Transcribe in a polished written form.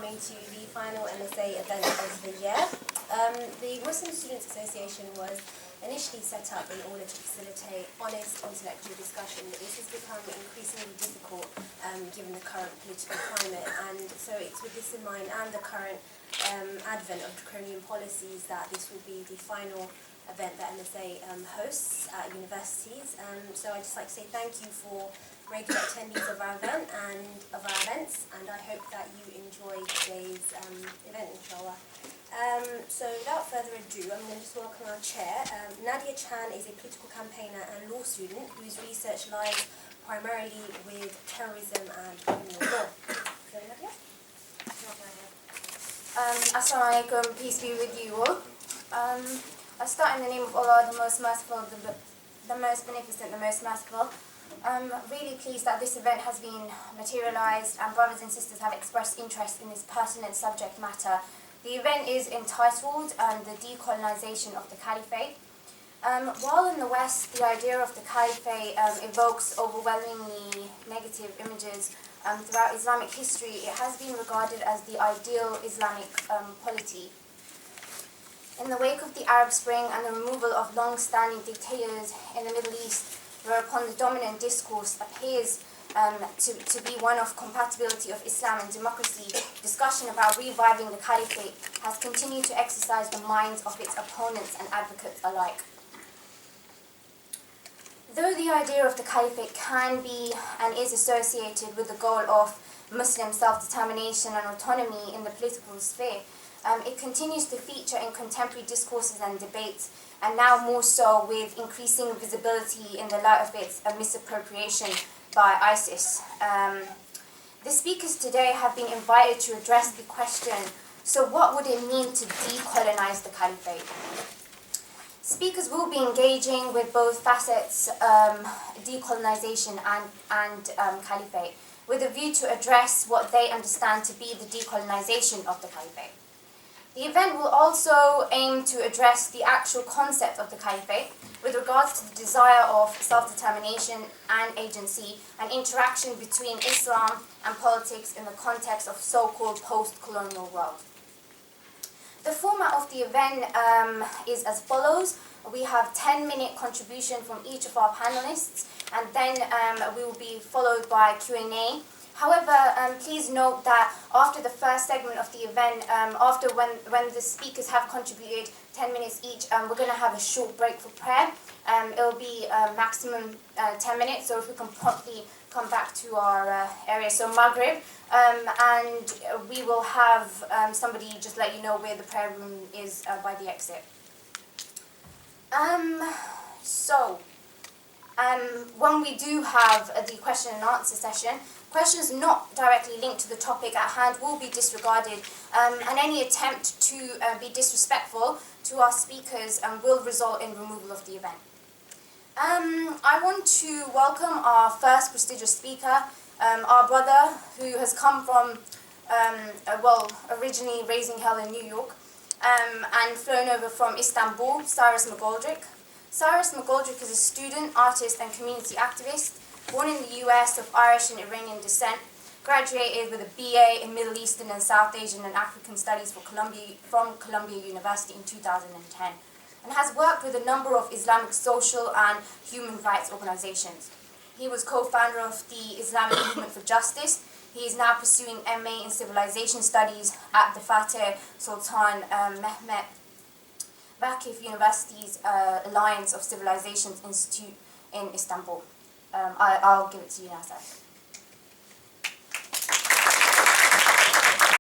coming to the final MSA event of the year. The Muslim Students Association was initially set up in order to facilitate honest intellectual discussion. This has become increasingly difficult given the current political climate, and so it's with this in mind and the current advent of draconian policies that this will be the final event that MSA hosts at universities. So I'd just like to say thank you for regular attendees of our event and of our events, and I hope that you enjoy today's event, inshallah. So without further ado, I'm going to just welcome our chair. Nadia Chan is a political campaigner and law student whose research lies primarily with terrorism and criminal law. So Nadia? Assalamu alaikum, peace be with you all. I start in the name of Allah, the most merciful, the most beneficent, the most merciful. I'm really pleased that this event has been materialized and brothers and sisters have expressed interest in this pertinent subject matter. The event is entitled the Decolonisation of the Caliphate. While in the West the idea of the Caliphate evokes overwhelmingly negative images throughout Islamic history, it has been regarded as the ideal Islamic polity. In the wake of the Arab Spring and the removal of long-standing dictators in the Middle East, whereupon the dominant discourse appears to be one of compatibility of Islam and democracy, discussion about reviving the Caliphate has continued to exercise the minds of its opponents and advocates alike. Though the idea of the Caliphate can be and is associated with the goal of Muslim self-determination and autonomy in the political sphere, it continues to feature in contemporary discourses and debates, and now more so with increasing visibility in the light of its misappropriation by ISIS. The speakers today have been invited to address the question, so what would it mean to decolonize the Caliphate? Speakers will be engaging with both facets, decolonization and Caliphate, with a view to address what they understand to be the decolonization of the Caliphate. The event will also aim to address the actual concept of the Caliphate with regards to the desire of self-determination and agency and interaction between Islam and politics in the context of so-called post-colonial world. The format of the event is as follows. We have 10-minute contribution from each of our panelists, and then we will be followed by Q&A. However, please note that after the first segment of the event, after when the speakers have contributed 10 minutes each, we're going to have a short break for prayer. It'll be maximum 10 minutes, so if we can promptly come back to our area, so Maghrib, and we will have somebody just let you know where the prayer room is by the exit. When we do have the question and answer session, questions not directly linked to the topic at hand will be disregarded, and any attempt to be disrespectful to our speakers will result in removal of the event. I want to welcome our first prestigious speaker, our brother who has come from, originally raising hell in New York, and flown over from Istanbul, Cyrus McGoldrick. Cyrus McGoldrick is a student, artist and community activist, born in the US of Irish and Iranian descent, graduated with a BA in Middle Eastern and South Asian and African Studies from Columbia University in 2010, and has worked with a number of Islamic social and human rights organizations. He was co-founder of the Islamic Movement for Justice. He is now pursuing MA in Civilization Studies at the Fateh Sultan Mehmet Vakif University's Alliance of Civilizations Institute in Istanbul. I'll give it to you now, sir.